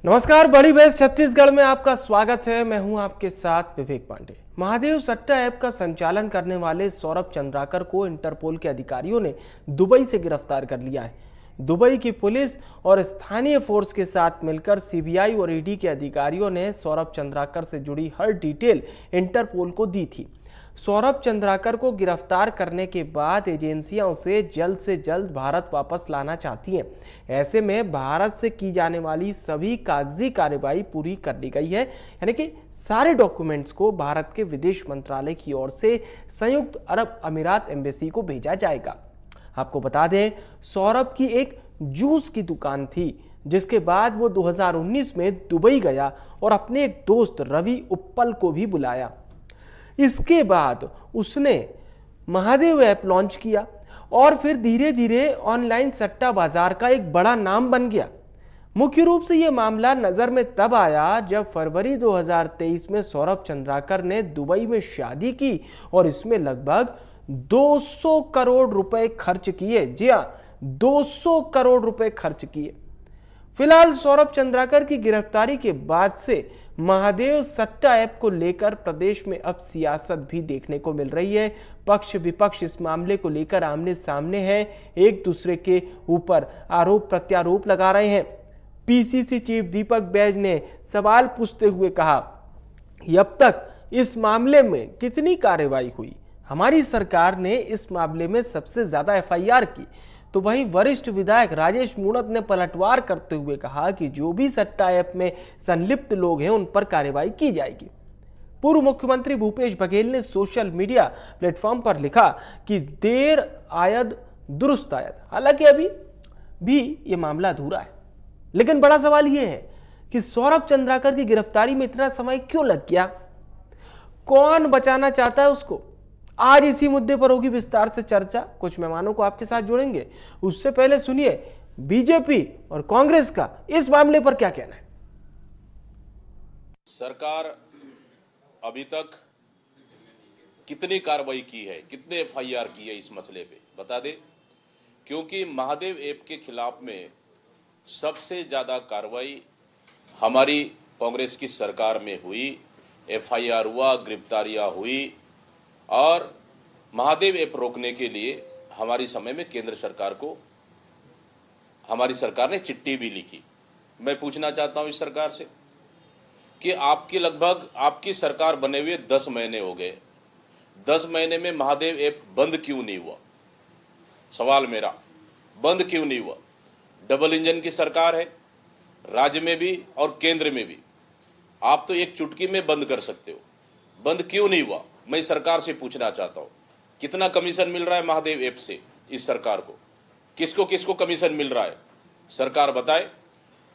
नमस्कार, बड़ी बहस छत्तीसगढ़ में आपका स्वागत है। मैं हूं आपके साथ विवेक पांडे। महादेव सट्टा ऐप का संचालन करने वाले सौरभ चंद्राकर को इंटरपोल के अधिकारियों ने दुबई से गिरफ्तार कर लिया है। दुबई की पुलिस और स्थानीय फोर्स के साथ मिलकर सीबीआई और ईडी के अधिकारियों ने सौरभ चंद्राकर से जुड़ी हर डिटेल इंटरपोल को दी थी। सौरभ चंद्राकर को गिरफ्तार करने के बाद एजेंसियां उसे जल्द से जल्द भारत वापस लाना चाहती हैं। ऐसे में भारत से की जाने वाली सभी कागजी कार्रवाई पूरी कर ली गई है, यानी कि सारे डॉक्यूमेंट्स को भारत के विदेश मंत्रालय की ओर से संयुक्त अरब अमीरात एम्बेसी को भेजा जाएगा। आपको बता दें, सौरभ की एक जूस की दुकान थी, जिसके बाद वो 2019 में दुबई गया और अपने एक दोस्त रवि उप्पल को भी बुलाया। इसके बाद उसने महादेव ऐप लॉन्च किया और फिर धीरे धीरे ऑनलाइन सट्टा बाजार का एक बड़ा नाम बन गया। मुख्य रूप से यह मामला नजर में तब आया जब फरवरी 2023 में सौरभ चंद्राकर ने दुबई में शादी की और इसमें लगभग 200 करोड़ रुपए खर्च किए। जी हां, 200 करोड़ रुपए खर्च किए। फिलहाल सौरभ चंद्राकर की गिरफ्तारी के बाद से महादेव सट्टा ऐप को लेकर प्रदेश में अब सियासत भी देखने को मिल रही है। पक्ष विपक्ष इस मामले को लेकर आमने सामने हैं, एक दूसरे के ऊपर आरोप प्रत्यारोप लगा रहे हैं। पीसीसी चीफ दीपक बैज ने सवाल पूछते हुए कहा कि अब तक इस मामले में कितनी कार्रवाई हुई? हमारी सरकार ने इस मामले में सबसे ज्यादा एफआईआर की। तो वहीं वरिष्ठ विधायक राजेश मूणत ने पलटवार करते हुए कहा कि जो भी सट्टा ऐप में संलिप्त लोग हैं उन पर कार्रवाई की जाएगी। पूर्व मुख्यमंत्री भूपेश बघेल ने सोशल मीडिया प्लेटफॉर्म पर लिखा कि देर आयद दुरुस्त आयद। हालांकि अभी भी ये मामला अधूरा है, लेकिन बड़ा सवाल यह है कि सौरभ चंद्राकर की गिरफ्तारी में इतना समय क्यों लग गया? कौन बचाना चाहता है उसको? आज इसी मुद्दे पर होगी विस्तार से चर्चा। कुछ मेहमानों को आपके साथ जोड़ेंगे। उससे पहले सुनिए बीजेपी और कांग्रेस का इस मामले पर क्या कहना है। सरकार अभी तक कितनी कार्रवाई की है, कितने एफआईआर की है इस मसले पे बता दे, क्योंकि महादेव ऐप के खिलाफ में सबसे ज्यादा कार्रवाई हमारी कांग्रेस की सरकार में हुई। एफआईआर हुआ, गिरफ्तारियां हुई और महादेव ऐप रोकने के लिए हमारी समय में केंद्र सरकार को हमारी सरकार ने चिट्ठी भी लिखी। मैं पूछना चाहता हूं इस सरकार से कि आपकी सरकार बने हुए 10 महीने हो गए, 10 महीने में महादेव ऐप बंद क्यों नहीं हुआ? सवाल मेरा, बंद क्यों नहीं हुआ? डबल इंजन की सरकार है, राज्य में भी और केंद्र में भी। आप तो एक चुटकी में बंद कर सकते हो, बंद क्यों नहीं हुआ? मैं सरकार से पूछना चाहता हूं, कितना कमीशन मिल रहा है महादेव ऐप से इस सरकार को? किसको किसको कमीशन मिल रहा है? सरकार बताए।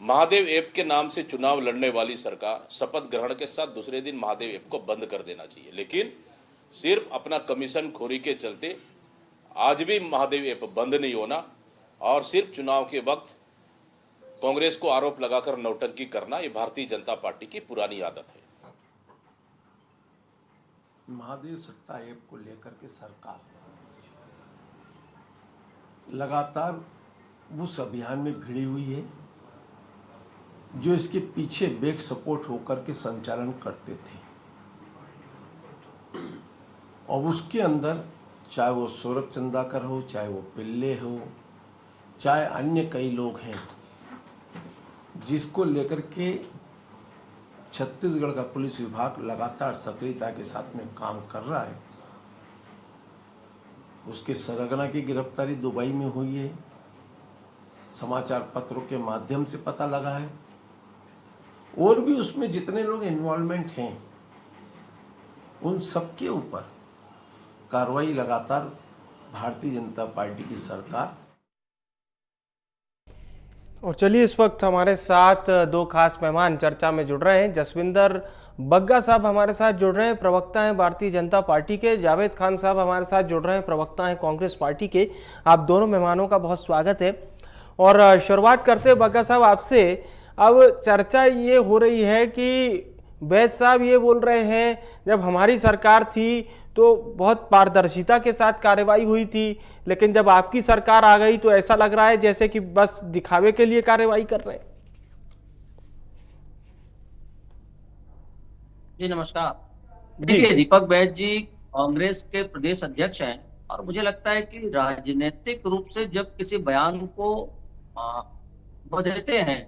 महादेव ऐप के नाम से चुनाव लड़ने वाली सरकार शपथ ग्रहण के साथ दूसरे दिन महादेव ऐप को बंद कर देना चाहिए, लेकिन सिर्फ अपना कमीशन खोरी के चलते आज भी महादेव ऐप बंद नहीं होना और सिर्फ चुनाव के वक्त कांग्रेस को आरोप लगाकर नौटंकी करना, ये भारतीय जनता पार्टी की पुरानी आदत है। महादेव सट्टा ऐप को लेकर के सरकार लगातार उस अभियान में भिड़ी हुई है जो इसके पीछे बैक सपोर्ट होकर के संचालन करते थे। और उसके अंदर चाहे वो सौरभ चंद्राकर हो, चाहे वो पिल्ले हो, चाहे अन्य कई लोग हैं, जिसको लेकर के छत्तीसगढ़ का पुलिस विभाग लगातार सक्रियता के साथ में काम कर रहा है। उसके सरगना की गिरफ्तारी दुबई में हुई है, समाचार पत्रों के माध्यम से पता लगा है। और भी उसमें जितने लोग इन्वॉल्वमेंट हैं उन सबके ऊपर कार्रवाई लगातार भारतीय जनता पार्टी की सरकार। और चलिए, इस वक्त हमारे साथ दो खास मेहमान चर्चा में जुड़ रहे हैं। जसविंदर बग्गा साहब हमारे साथ जुड़ रहे हैं, प्रवक्ता हैं भारतीय जनता पार्टी के। जावेद खान साहब हमारे साथ जुड़ रहे हैं, प्रवक्ता हैं कांग्रेस पार्टी के। आप दोनों मेहमानों का बहुत स्वागत है। और शुरुआत करते हैं बग्गा साहब आपसे। अब चर्चा ये हो रही है कि बैज साहब ये बोल रहे हैं जब हमारी सरकार थी तो बहुत पारदर्शिता के साथ कार्रवाई हुई थी, लेकिन जब आपकी सरकार आ गई तो ऐसा लग रहा है जैसे कि बस दिखावे के लिए कार्रवाई कर रहे हैं। जी नमस्कार। जी। देखिए, दीपक बैज जी कांग्रेस के प्रदेश अध्यक्ष हैं और मुझे लगता है कि राजनीतिक रूप से जब किसी बयान को आ, बदलते हैं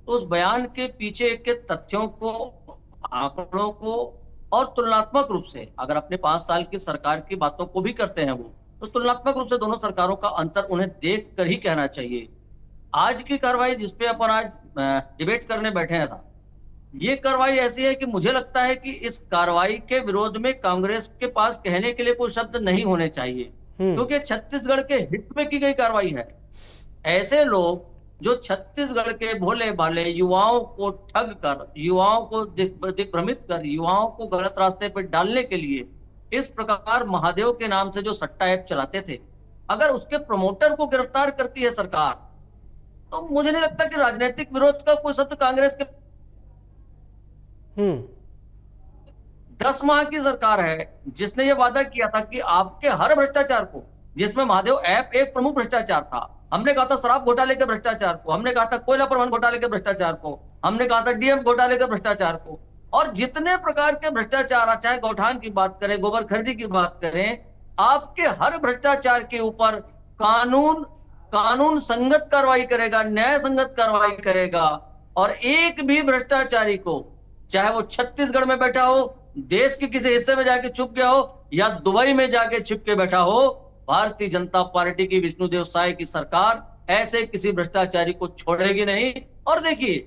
तो उस बयान के पीछे के तथ्यों को, आंकड़ों को और तुलनात्मक रूप से अगर अपने 5 साल की सरकार की बातों को भी करते हैं वो, तो तुलनात्मक रूप से दोनों सरकारों का अंतर उन्हें देख कर ही कहना चाहिए। आज की कार्रवाई जिसपे अपन आज डिबेट करने बैठे हैं था, ये कार्रवाई ऐसी है कि मुझे लगता है कि इस कार्रवाई के विरोध में कांग्रेस के पास कहने के लिए कोई शब्द नहीं होने चाहिए, क्योंकि छत्तीसगढ़ के हित में की गई कार्रवाई है। ऐसे लोग जो छत्तीसगढ़ के भोले भाले युवाओं को ठग कर, युवाओं को दिग्भ्रमित कर, युवाओं को गलत रास्ते पर डालने के लिए इस प्रकार महादेव के नाम से जो सट्टा ऐप चलाते थे, अगर उसके प्रमोटर को गिरफ्तार करती है सरकार, तो मुझे नहीं लगता कि राजनीतिक विरोध का कोई शब्द कांग्रेस के 10 माह की सरकार है जिसने ये वादा किया था कि आपके हर भ्रष्टाचार को, जिसमें महादेव ऐप एक प्रमुख भ्रष्टाचार था, हमने कहा था शराब घोटाले के भ्रष्टाचार को, हमने कहा था कोयला परिवहन घोटाले के भ्रष्टाचार को, हमने कहा था डीएम घोटाले के भ्रष्टाचार को, और जितने प्रकार के भ्रष्टाचार, चाहे गौठान की बात करें, गोबर खरीदी की बात करें, आपके हर भ्रष्टाचार के ऊपर कानून संगत कार्रवाई करेगा, न्याय संगत कार्रवाई करेगा। और एक भी भ्रष्टाचारी को, चाहे वो छत्तीसगढ़ में बैठा हो, देश के किसी हिस्से में जाके छुप गया हो या दुबई में जाके छुप के बैठा हो, भारतीय जनता पार्टी की विष्णुदेव साय की सरकार ऐसे किसी भ्रष्टाचारी को छोड़ेगी नहीं। और देखिए,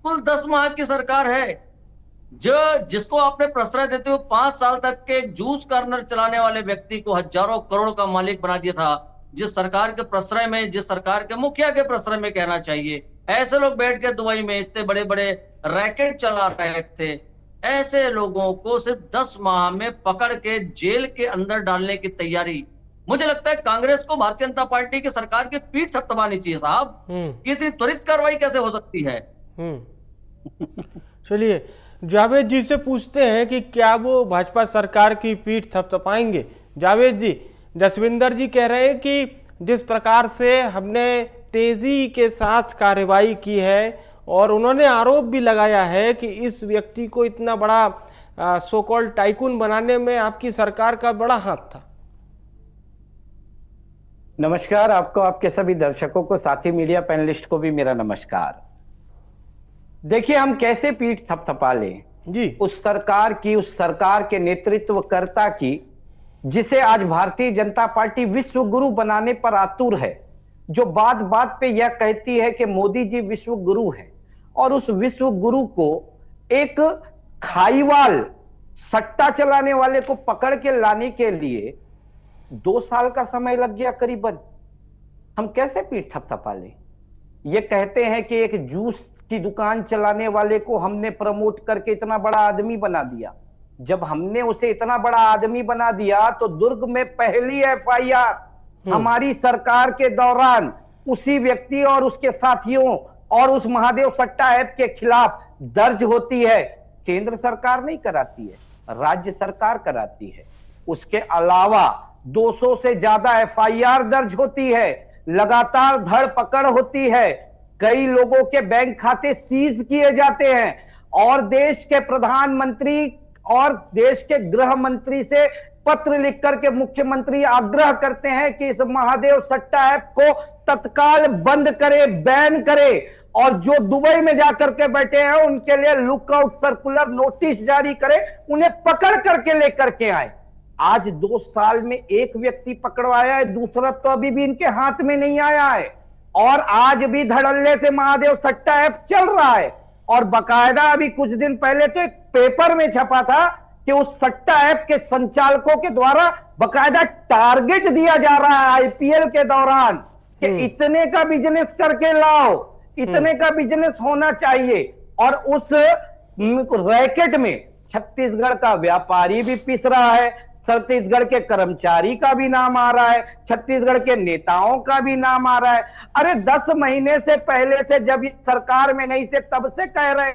कुल 10 माह की सरकार है, जिसको आपने प्रश्रय देते हुए 5 साल तक के एक जूस कॉर्नर चलाने वाले व्यक्ति को हजारों करोड़ का मालिक बना दिया था। जिस सरकार के प्रश्रय में, जिस सरकार के मुखिया के प्रश्रय में कहना चाहिए, ऐसे लोग बैठ के दुबई में इतने बड़े बड़े रैकेट चला रहे थे, ऐसे लोगों को सिर्फ 10 माह में पकड़ के जेल के अंदर डालने की तैयारी, मुझे लगता है कांग्रेस को भारतीय जनता पार्टी की सरकार की पीठ थपथपानी चाहिए साहब। कि इतनी त्वरित कार्रवाई कैसे हो सकती है? चलिए जावेद जी से पूछते हैं कि क्या वो भाजपा सरकार की पीठ थपथपाएंगे। जावेद जी, जसविंदर जी कह रहे हैं कि जिस प्रकार से हमने तेजी के साथ कार्रवाई की है, और उन्होंने आरोप भी लगाया है कि इस व्यक्ति को इतना बड़ा सो कॉल्ड टाइकून बनाने में आपकी सरकार का बड़ा हाथ था। नमस्कार आपको, आपके सभी दर्शकों को, साथी मीडिया पैनलिस्ट को भी मेरा नमस्कार। देखिए, हम कैसे पीठ थपथपा लें जी उस सरकार की, उस सरकार के नेतृत्वकर्ता की, जिसे आज भारतीय जनता पार्टी विश्व गुरु बनाने पर आतुर है, जो बात बात पे यह कहती है कि मोदी जी विश्व गुरु हैं, और उस विश्व गुरु को एक खाईवाल सट्टा चलाने वाले को पकड़ के लाने के लिए 2 साल का समय लग गया करीबन। हम कैसे पीठ थपथपा लें? ये कहते हैं कि एक जूस की दुकान चलाने वाले को हमने प्रमोट करके इतना बड़ा आदमी बना दिया। जब हमने उसे इतना बड़ा आदमी बना दिया तो दुर्ग में पहली एफआईआर हमारी सरकार के दौरान उसी व्यक्ति और उसके साथियों और उस महादेव सट्टा ऐप के खिलाफ दर्ज होती है। केंद्र सरकार नहीं कराती है, राज्य सरकार कराती है। उसके अलावा 200 से ज्यादा एफआईआर दर्ज होती है, लगातार धरपकड़ होती है, कई लोगों के बैंक खाते सीज किए जाते हैं, और देश के प्रधानमंत्री और देश के गृह मंत्री से पत्र लिख करके मुख्यमंत्री आग्रह करते हैं कि इस महादेव सट्टा ऐप को तत्काल बंद करे, बैन करे, और जो दुबई में जाकर के बैठे हैं उनके लिए लुकआउट सर्कुलर नोटिस जारी करे, उन्हें पकड़ करके लेकर के आए। आज 2 साल में एक व्यक्ति पकड़वाया है, दूसरा तो अभी भी इनके हाथ में नहीं आया है, और आज भी धड़ल्ले से महादेव सट्टा ऐप चल रहा है। और बकायदा अभी कुछ दिन पहले तो एक पेपर में छपा था कि उस सट्टा ऐप के संचालकों के द्वारा बकायदा टारगेट दिया जा रहा है आईपीएल के दौरान कि इतने का बिजनेस करके लाओ, इतने का बिजनेस होना चाहिए। और उस रैकेट में छत्तीसगढ़ का व्यापारी भी पिस रहा है, छत्तीसगढ़ के कर्मचारी का भी नाम आ रहा है, छत्तीसगढ़ के नेताओं का भी नाम आ रहा है। अरे 10 महीने से पहले से जब ये सरकार में नहीं थे तब से कह रहे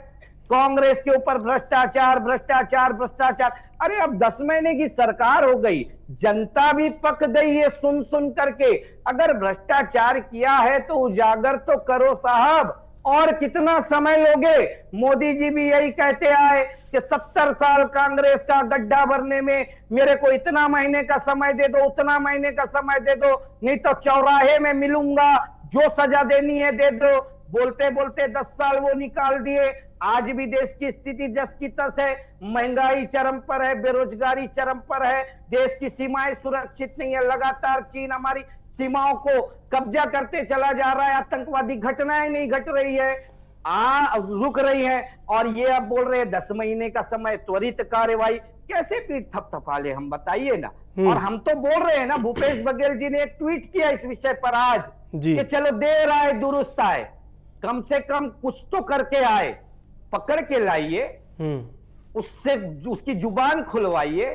कांग्रेस के ऊपर भ्रष्टाचार भ्रष्टाचार भ्रष्टाचार। अरे अब 10 महीने की सरकार हो गई, जनता भी पक गई है सुन सुन करके। अगर भ्रष्टाचार किया है तो उजागर तो करो साहब, और कितना समय लोगे? मोदी जी भी यही कहते आए कि 70 साल कांग्रेस का गड्ढा भरने में मेरे को इतना महीने का समय दे दो, उतना महीने का समय दे दो, नहीं तो चौराहे में मिलूंगा, जो सजा देनी है दे दो। बोलते बोलते 10 साल वो निकाल दिए। आज भी देश की स्थिति जस की तस है, महंगाई चरम पर है, बेरोजगारी चरम पर है, देश की सीमाएं सुरक्षित नहीं है, लगातार चीन हमारी सीमाओं को कब्जा करते चला जा रहा है, आतंकवादी घटनाएं नहीं घट रही है, रुक रही है, और ये अब बोल रहे हैं 10 महीने का समय, त्वरित कार्यवाही। कैसे पीठ थपथपा ले, हम बताइए ना। और हम तो बोल रहे हैं ना, भूपेश बघेल जी ने एक ट्वीट किया इस विषय पर आज कि चलो देर आए दुरुस्त आए, कम से कम कुछ तो करके आए, पकड़ के लाइए, उससे उसकी जुबान खुलवाइए,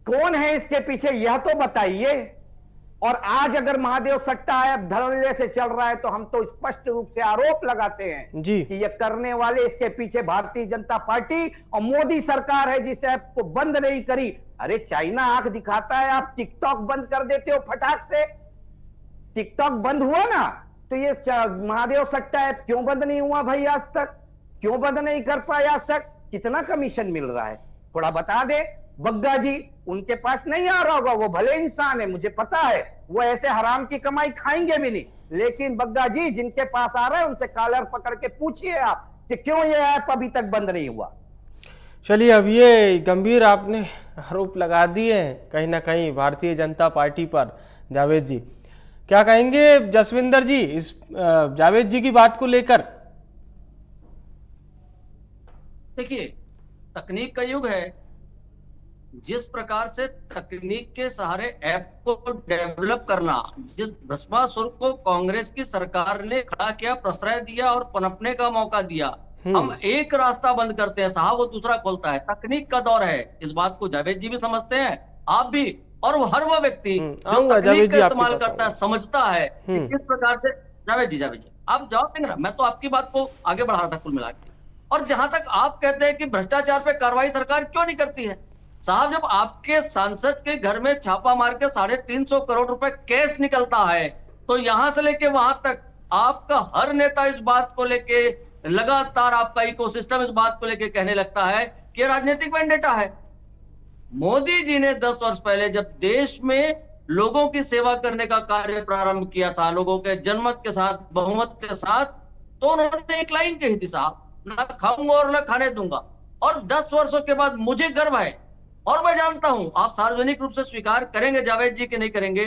कौन है इसके पीछे यह तो बताइए। और आज अगर महादेव सट्टा ऐप धड़ल्ले से चल रहा है तो हम तो स्पष्ट रूप से आरोप लगाते हैं कि यह करने वाले इसके पीछे भारतीय जनता पार्टी और मोदी सरकार है, जिस ऐप को बंद नहीं करी। अरे चाइना आंख दिखाता है, आप टिकटॉक बंद कर देते हो फटाक से। टिकटॉक बंद हुआ ना, तो ये महादेव सट्टा ऐप क्यों बंद नहीं हुआ भाई आज तक? क्यों बंद नहीं कर पाए आज तक? कितना कमीशन मिल रहा है थोड़ा बता दे। बग्गा जी, उनके पास नहीं आ रहा होगा, वो भले इंसान है, मुझे पता है, वो ऐसे हराम की कमाई खाएंगे भी नहीं, लेकिन बग्गा जी जिनके पास आ रहा है उनसे कॉलर पकड़ के पूछिए आप कि क्यों ये ऐप अभी तक बंद नहीं हुआ। चलिए, अब ये गंभीर आपने आरोप लगा दिए हैं कहीं ना कहीं भारतीय जनता पार्टी पर। जावेद जी क्या कहेंगे? जसविंदर जी इस जावेद जी की बात को लेकर। देखिए, तकनीक का युग है, जिस प्रकार से तकनीक के सहारे ऐप को डेवलप करना, जिस भस्मासुर को कांग्रेस की सरकार ने खड़ा किया, प्रश्रय दिया और पनपने का मौका दिया, हम एक रास्ता बंद करते हैं साहब, वो दूसरा खोलता है। तकनीक का दौर है, इस बात को जावेद जी भी समझते हैं, आप भी, और वो हर वो व्यक्ति जो तकनीक का इस्तेमाल करता है समझता है कि किस प्रकार से। जावेद जी आप जवाब देंगे ना, मैं तो आपकी बात को आगे बढ़ा रहा था कुल मिला के। और जहां तक आप कहते हैं कि भ्रष्टाचार पे कार्रवाई सरकार क्यों नहीं करती है, साहब जब आपके सांसद के घर में छापा मार के 350 करोड़ रुपए कैश निकलता है, तो यहां से लेके वहां तक आपका हर नेता इस बात को लेके लगातार, आपका इकोसिस्टम इस बात को लेके कहने लगता है कि राजनीतिक वेंडेटा है। मोदी जी ने 10 वर्ष पहले जब देश में लोगों की सेवा करने का कार्य प्रारंभ किया था, लोगों के जनमत के साथ, बहुमत के साथ, तो उन्होंने एक लाइन कही थी साहब, ना खाऊंगा और ना खाने दूंगा। और 10 वर्षों के बाद मुझे गर्व है, और मैं जानता हूं आप सार्वजनिक रूप से स्वीकार करेंगे जावेद जी कि नहीं करेंगे,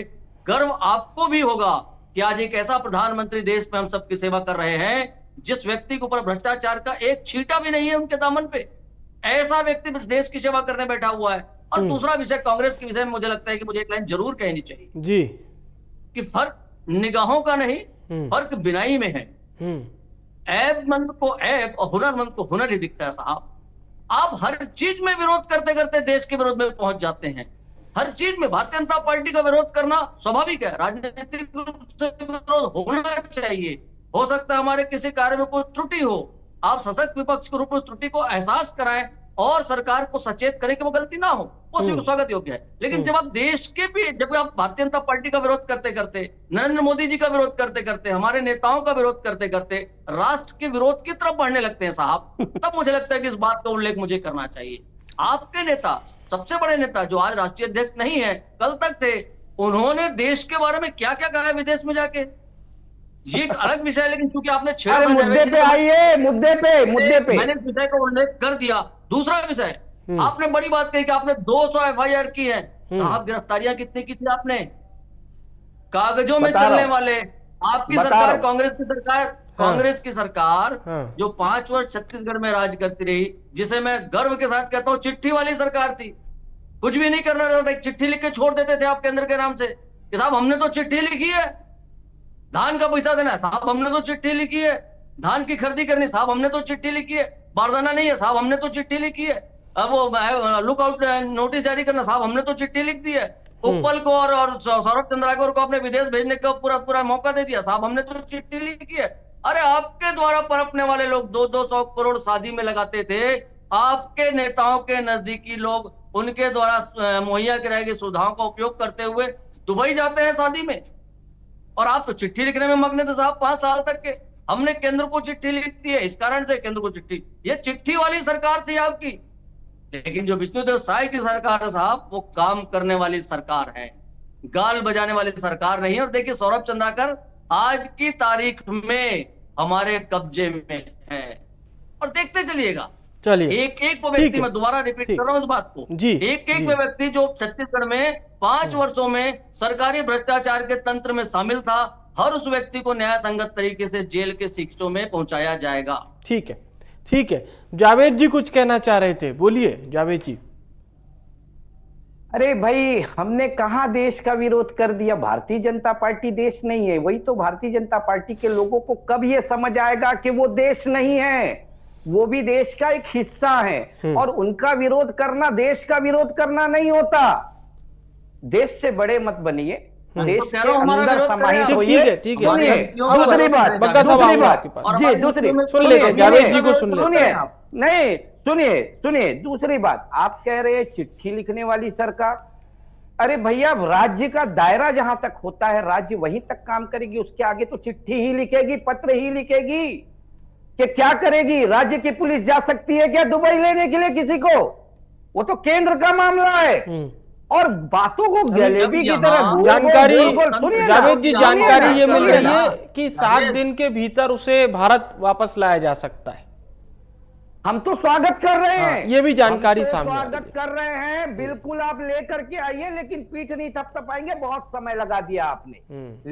गर्व आपको भी होगा कि आज एक ऐसा प्रधानमंत्री देश में हम सबकी सेवा कर रहे हैं जिस व्यक्ति के ऊपर भ्रष्टाचार का एक छींटा भी नहीं है उनके दामन पे। ऐसा व्यक्ति देश की सेवा करने बैठा हुआ है। और दूसरा विषय कांग्रेस के विषय में मुझे लगता है कि मुझे एक लाइन जरूर कहनी चाहिए जी, कि फर्क निगाहों का नहीं, फर्क बिनाई में है। ऐबमंद को ऐब और हुनरमंद को हुनर ही दिखता है साहब। आप हर चीज में विरोध करते करते देश के विरोध में पहुंच जाते हैं। हर चीज में भारतीय जनता पार्टी का विरोध करना स्वाभाविक है, राजनीतिक रूप से विरोध होना चाहिए। हो सकता है हमारे किसी कार्य में कोई त्रुटि हो, आप सशक्त विपक्ष के रूप में उस त्रुटि को एहसास कराएं और सरकार को सचेत करें कि वो गलती ना हो, वो स्वागत योग्य है। लेकिन जब आप देश के भी, जब आप भारतीय जनता पार्टी का विरोध करते करते, नरेंद्र मोदी जी का विरोध करते करते, हमारे नेताओं का विरोध करते करते राष्ट्र के विरोध की तरफ बढ़ने लगते हैं साहब, तब मुझे लगता है कि इस बात का उल्लेख मुझे करना चाहिए। आपके नेता, सबसे बड़े नेता जो आज राष्ट्रीय अध्यक्ष नहीं है, कल तक थे, उन्होंने देश के बारे में क्या क्या कहा है विदेश में जाके, ये एक अलग विषय है। लेकिन क्योंकि आपने मुद्दे पे आइए, मुद्दे पे मैंने इस विषय का उल्लेख कर दिया। दूसरा विषय, आपने बड़ी बात कही कि आपने 200 एफआईआर की है साहब, गिरफ्तारियां कितनी की थी आपने? कागजों में चलने वाले आपकी सरकार, कांग्रेस की सरकार जो 5 वर्ष छत्तीसगढ़ में राज करती रही, जिसे मैं गर्व के साथ कहता हूं चिट्ठी वाली सरकार थी। कुछ भी नहीं करना रहता, एक चिट्ठी लिख के छोड़ देते थे आप केंद्र के नाम से कि साहब हमने तो चिट्ठी लिखी है, धान का पैसा देना है साहब हमने तो चिट्ठी लिखी है, धान की खरीदी करनी साहब हमने तो चिट्ठी लिखी है, बारदाना नहीं है साहब हमने तो चिट्ठी लिखी है, अब वो लुकआउट नोटिस जारी करना साहब हमने तो चिट्ठी लिख दी है, उपल को और सौरभ चंद्राकर को अपने विदेश भेजने का पूरा मौका दे दिया साहब हमने तो चिट्ठी लिखी है। अरे आपके द्वारा पनपने वाले लोग 200 करोड़ शादी में लगाते थे, आपके नेताओं के नजदीकी लोग उनके द्वारा मुहैया कराई गई सुविधाओं का उपयोग करते हुए दुबई जाते हैं शादी में, और आप तो चिट्ठी लिखने में मग्न थे साहब 5 साल तक के। हमने केंद्र को चिट्ठी लिख दी है, इस कारण से केंद्र को चिट्ठी, ये चिट्ठी वाली सरकार थी आपकी। लेकिन जो विष्णुदेव साय की सरकार है साहब, वो काम करने वाली सरकार है, गाल बजाने वाली सरकार नहीं है। और देखिए सौरभ चंद्राकर आज की तारीख में हमारे कब्जे में है, और देखते चलिएगा। चलिए एक एक वो ठीक व्यक्ति, है, मैं दोबारा रिपीट ठीक। कर रहा हूं इस बात को, जी, एक एक जी। वो व्यक्ति जो छत्तीसगढ़ में 5 वर्षों में सरकारी भ्रष्टाचार के तंत्र में शामिल था, हर उस व्यक्ति को न्याय संगत तरीके से जेल के शिक्षों में पहुंचाया जाएगा। ठीक है, ठीक है। जावेद जी कुछ कहना चाह रहे थे, बोलिए जावेद जी। अरे भाई, हमने कहा देश का विरोध कर दिया? भारतीय जनता पार्टी देश नहीं है। वही तो भारतीय जनता पार्टी के लोगों को कब ये समझ आएगा कि वो देश नहीं है, वो भी देश का एक हिस्सा है। और उनका विरोध करना देश का विरोध करना नहीं होता। देश से बड़े मत बनिए, देश तो कह के रहा हूं, हमारा अंदर विरोध समाहित करें। होइए। ठीक है, ठीक है। सुनिए, हमारे दूसरी बात, बग्गा साहब दूसरी आऊंगा बात, आपके पास। जी दूसरी सुन लेते हैं, जावेद जी को सुन लेते हैं। सुनिए, नहीं सुनिए सुनिए, दूसरी बात, आप कह रहे हैं चिट्ठी लिखने वाली सरकार। अरे भैया, राज्य का दायरा जहां तक होता है, राज्य वहीं तक काम करेगी, उसके आगे तो चिट्ठी ही लिखेगी, पत्र ही लिखेगी। कि क्या करेगी? राज्य की पुलिस जा सकती है क्या दुबई लेने के लिए किसी को? वो तो केंद्र का मामला है। और बातों को जलेबी की तरह गोल गोल जानकारी, गोल गोल, सुनिए ना, जावेद जी, सुनिए जानकारी ना, ये मिल सुनिए रही ना। है कि 7 दिन के भीतर उसे भारत वापस लाया जा सकता है। हम तो स्वागत कर रहे हाँ, हैं, ये भी जानकारी हम तो सामने आ रही स्वागत कर रहे हैं, बिल्कुल आप लेकर के आइए, लेकिन पीठ नहीं थपथपाएंगे, बहुत समय लगा दिया आपने।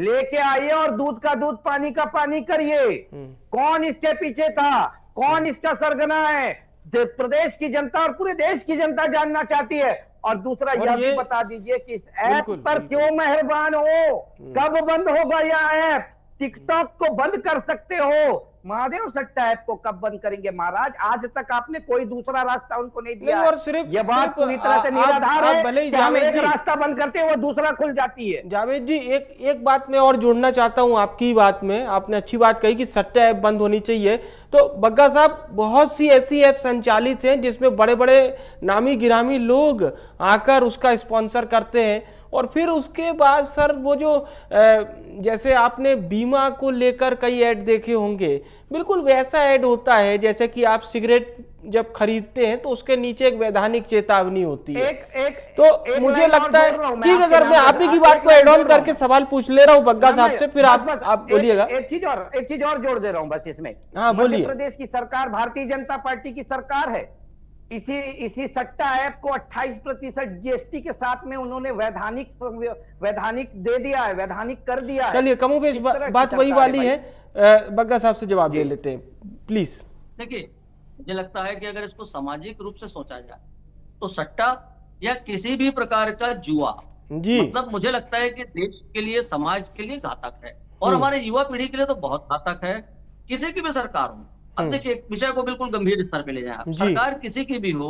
लेके आइए और दूध का दूध पानी का पानी करिए। कौन इसके पीछे था, कौन इसका सरगना है, प्रदेश की जनता और पूरे देश की जनता जानना चाहती है। और दूसरा और यह ये भी बता दीजिए कि इस ऐप बिल्कुल, पर बिल्कुल। क्यों मेहरबान हो, कब बंद होगा यह ऐप? टिकटॉक को बंद कर सकते हो, महादेव सट्टा ऐप को कब बंद करेंगे महाराज? आज तक आपने कोई दूसरा रास्ता उनको नहीं दिया। नहीं, और सिर्फ यह बात सिर्फ पूरी तरह से निराधार आप है भले ही कि हम जावेद एक जी, रास्ता बंद करते हैं, वो दूसरा खुल जाती है। जावेद जी, एक बात मैं और जोड़ना चाहता हूं आपकी बात में। आपने अच्छी बात कही कि सट्टा ऐप बंद होनी चाहिए। तो बग्गा साहब, बहुत सी ऐसी ऐप संचालित हैं जिसमें बड़े बड़े नामी गिरामी लोग आकर उसका स्पॉन्सर करते हैं, और फिर उसके बाद सर वो जो जैसे आपने बीमा को लेकर कई ऐड देखे होंगे, बिल्कुल वैसा ऐड होता है जैसे कि आप सिगरेट जब खरीदते हैं तो उसके नीचे एक वैधानिक चेतावनी होती है। तो मुझे लगता है, ठीक है सर, मैं आप ही की बात को एड ऑन करके सवाल पूछ ले रहा हूं बग्गा साहब से, फिर आप बोलिएगा। एक चीज और जोड़ दे रहा हूं बस इसमें। हाँ, बोलिए। मध्य प्रदेश की सरकार भारतीय जनता पार्टी की सरकार है। इसी सट्टा ऐप को 28% जीएसटी के साथ में उन्होंने वैधानिक दे दिया है, वैधानिक कर दिया है। चलिए, कमोबेश बात वही वाली है। बग्गा साहब से जवाब दे लेते हैं प्लीज। देखिए, मुझे लगता है कि अगर इसको सामाजिक रूप से सोचा जाए तो सट्टा या किसी भी प्रकार का जुआ, जी, मतलब मुझे लगता है कि देश के लिए, समाज के लिए घातक है, और हमारे युवा पीढ़ी के लिए तो बहुत घातक है। किसी की भी सरकार हो, अब देखिए एक विषय को बिल्कुल गंभीर स्तर पे ले जाए, सरकार किसी की भी हो,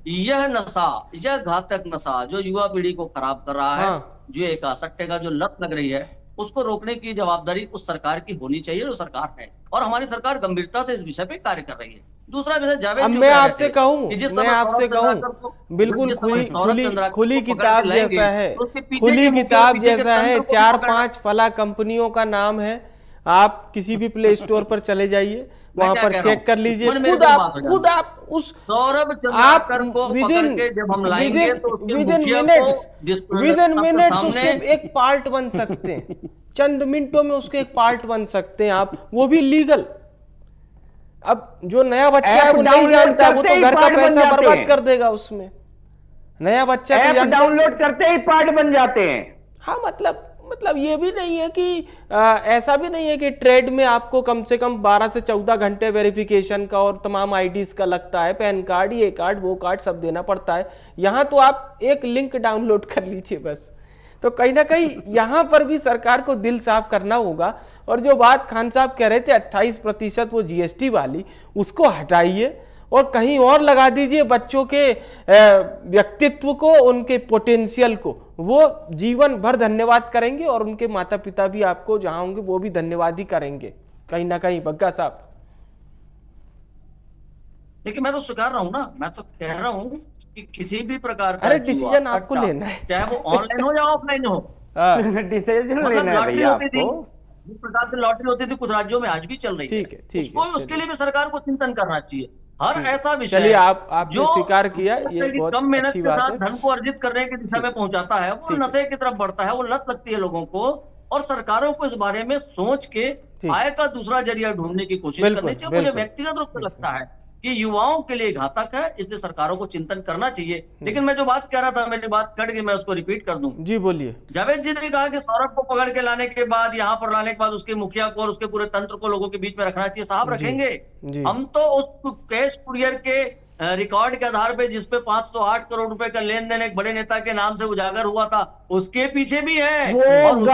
यह नशा, यह घातक नशा जो युवा पीढ़ी को खराब कर रहा है, जुए का, सट्टे का जो लत लग रही है, उसको रोकने की जवाबदारी उस सरकार की होनी चाहिए जो सरकार है, और हमारी सरकार गंभीरता से इस विषय पे कार्य कर रही है। दूसरा विषय, जावेद अब जी मैं कह रहे आपसे थे कहूं, कि जिस मैं समय आपसे सौरभ कहूं, चंद्राकर को- बिल्कुल जिस समय सौरभ चंद्राकर खुली को पकड़ किताब के लाएंगे, जैसा है, तो उसके पीछे खुली के मुख्य किताब पीछे के जैसा है। तंत्र को भी 4-5 फला कंपनियों का नाम है, आप किसी भी प्ले स्टोर पर चले जाइए, वहां पर चेक कर लीजिए, खुद आप उस सौरभ आप चंद्राकर को पकड़ के जब हम लाएंगे तो उसके मुखिया को विद इन मिनट्स सामने- उसके एक पार्ट बन सकते हैं, चंद मिनटों में उसके एक पार्ट बन सकते हैं आप, वो भी लीगल। अब जो नया बच्चा है वो नहीं जानता, वो तो घर का पैसा बर्बाद कर देगा उसमें। नया बच्चा ऐप डाउनलोड करते ही पार्ट बन जाते हैं। हाँ, मतलब ये भी नहीं है कि ऐसा भी नहीं है कि ट्रेड में आपको कम से कम 12 से 14 घंटे वेरिफिकेशन का और तमाम आईडीज का लगता है, पैन कार्ड, ये कार्ड, वो कार्ड सब देना पड़ता है। यहाँ तो आप एक लिंक डाउनलोड कर लीजिए बस। तो कहीं ना कहीं यहाँ पर भी सरकार को दिल साफ करना होगा। और जो बात खान साहब कह रहे थे 28% वो जीएसटी वाली, उसको हटाइए और कहीं और लगा दीजिए बच्चों के व्यक्तित्व को, उनके पोटेंशियल को। वो जीवन भर धन्यवाद करेंगे और उनके माता पिता भी आपको जहां होंगे वो भी धन्यवाद ही करेंगे कहीं ना कहीं। बग्गा साहब, देखिए मैं तो स्वीकार रहा हूँ ना, मैं तो कह रहा हूँ कि किसी भी प्रकार का अरे डिसीजन आपको लेना है, चाहे वो ऑनलाइन हो या ऑफलाइन हो। डिसीजन मतलब लेना है लॉटरी भैया होती थी, आपको। जिस प्रकार से लॉटरी होती थी कुछ राज्यों में आज भी चल रही ठीक है, ठीक है, उसको उसके चलिए। लिए भी सरकार को चिंतन करना चाहिए। हर ऐसा विषय चलिए, आपने जो स्वीकार किया, ये बहुत कम मेहनत अच्छी के बात साथ है। धन को अर्जित करने की दिशा में पहुंचाता है, वो ठीक है। नशे की तरफ बढ़ता है, वो लत लगती है लोगों को। और सरकारों को इस बारे में सोच के ठीक। आय का दूसरा जरिया ढूंढने की कोशिश बिल्कुल, करनी चाहिए। मुझे बिल्कुल। व्यक्तिगत रूप से लगता है कि युवाओं के लिए घातक है, इसलिए सरकारों को चिंतन करना चाहिए। लेकिन मैं जो बात कह रहा था, मेरी बात कट गई, मैं उसको रिपीट कर दूं। जी बोलिए। जावेद जी ने कहा कि सौरभ को पकड़ के लाने के बाद, यहाँ पर लाने के बाद उसके मुखिया को और उसके पूरे तंत्र को लोगों के बीच में रखना चाहिए। साहब जी, रखेंगे। जी। हम तो उस कैश कुरियर के रिकॉर्ड के आधार पे जिसपे 508 करोड़ रुपए का लेन देन एक बड़े नेता के नाम से उजागर हुआ था, उसके पीछे भी है। और वो उसको भी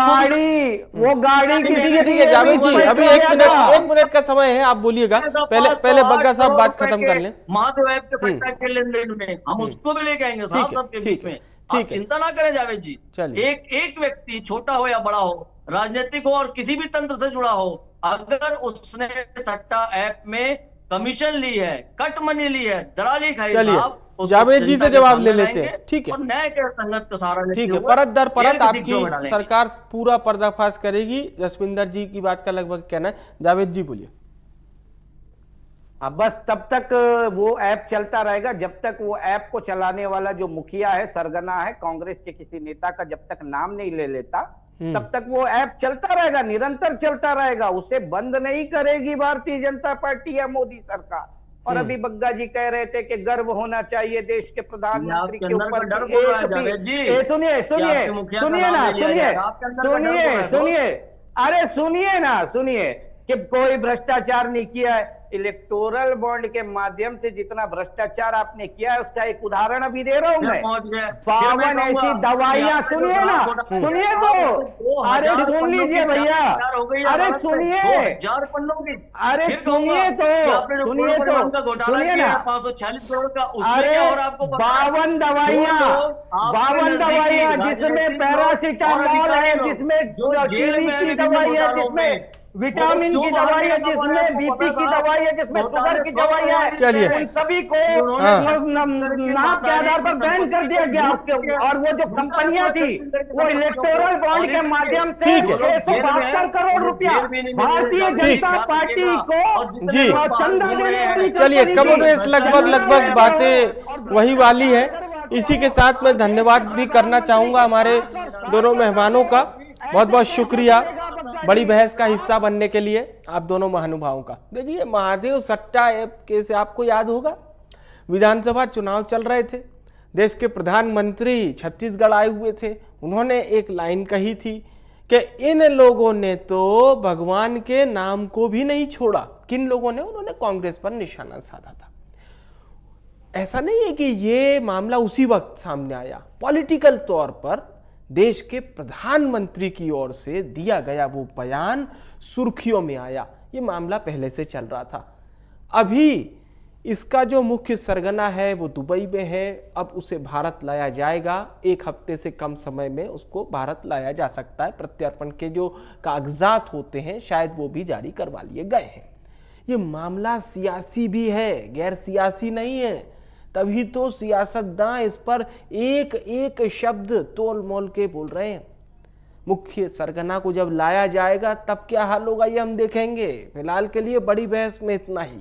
गाड़ी ठीक है, ठीक है जावेद जी, अभी एक मिनट का समय है, आप बोलिएगा। पहले बग्गा साहब बात खत्म कर लें। महादेव ऐप के पट्टा के लेन देन में हम उसको भी लेके आएंगे साहब, सबके बीच में। आप चिंता ना करें जावेद जी। चलिए। एक व्यक्ति छोटा हो या बड़ा हो, राजनीतिक हो और किसी भी तंत्र से जुड़ा हो, अगर उसने सट्टा ऐप में कमीशन ली है, कट मनी ली है, दलाली खाई, चलिए, साहब, उसको जावेद जी से जनता के जवाब सामने ले लेते हैं। लाएंगे ठीक है। और न्याय के संगत का सहारा लेते ठीक है, हुए परत दर परत जेल की आपकी शिक्षा में डालेंगे। सरकार पूरा पर्दाफाश करेगी। जसविंदर जी की बात का लगभग कहना है। जावेद जी बोलिए। बस तब तक वो ऐप चलता रहेगा जब तक वो ऐप को चलाने वाला जो मुखिया है, सरगना है कांग्रेस के किसी नेता का, जब तक नाम नहीं ले लेता तब तक वो ऐप चलता रहेगा, निरंतर चलता रहेगा। उसे बंद नहीं करेगी भारतीय जनता पार्टी या मोदी सरकार। और अभी बग्गा जी कह रहे थे कि गर्व होना चाहिए देश के प्रधानमंत्री के ऊपर। सुनिए सुनिए सुनिए ना, सुनिए, अरे सुनिए ना, सुनिए कि कोई भ्रष्टाचार नहीं किया है। इलेक्टोरल बॉन्ड के माध्यम से जितना भ्रष्टाचार आपने किया है उसका एक उदाहरण अभी दे रहा हूं मैं। 52 ऐसी दवाइयां, सुनिए ना, सुनिए तो, अरे सुन लीजिए भैया, अरे सुनिए, अरे सुनिए तो, सुनिए ना, 546 करोड़ का अरे 52 दवाइयां जिसमें पैरासीटामोल है, जिसमें टीबी की दवाई है, जिसमें विटामिन की दवाई है, जिसमें बीपी की दवाई है, जिसमें शुगर की दवाई है, चलिए। उन सभी को नाप के आधार पर बैन कर दिया गया। और वो जो कंपनियां थी वो इलेक्टोरल बॉन्ड के माध्यम से ठीक है। 672 करोड़ रुपया भारतीय जनता पार्टी को जी। चंदा देने वाली चलिए, कंपनी कमोबेश थी। लगभग बातें वही वाली है। इसी के साथ मैं धन्यवाद भी करना चाहूंगा हमारे दोनों मेहमानों का। बहुत बहुत शुक्रिया बड़ी बहस का हिस्सा बनने के लिए आप दोनों महानुभावों का। देखिए, महादेव सट्टा ऐप केस आपको याद होगा, विधानसभा चुनाव चल रहे थे, देश के प्रधानमंत्री छत्तीसगढ़ आए हुए थे। उन्होंने एक लाइन कही थी कि इन लोगों ने तो भगवान के नाम को भी नहीं छोड़ा। किन लोगों ने? उन्होंने कांग्रेस पर निशाना साधा था। ऐसा नहीं है कि ये मामला उसी वक्त सामने आया, पॉलिटिकल तौर पर देश के प्रधानमंत्री की ओर से दिया गया वो बयान सुर्खियों में आया। ये मामला पहले से चल रहा था। अभी इसका जो मुख्य सरगना है वो दुबई में है। अब उसे भारत लाया जाएगा। 1 हफ्ते से कम समय में उसको भारत लाया जा सकता है। प्रत्यर्पण के जो कागजात होते हैं शायद वो भी जारी करवा लिए गए हैं। ये मामला सियासी भी है, गैर सियासी नहीं है। तभी तो सियासतदान इस पर एक एक शब्द तोल मोल के बोल रहे हैं। मुख्य सरगना को जब लाया जाएगा तब क्या हाल होगा ये हम देखेंगे। फिलहाल के लिए बड़ी बहस में इतना ही।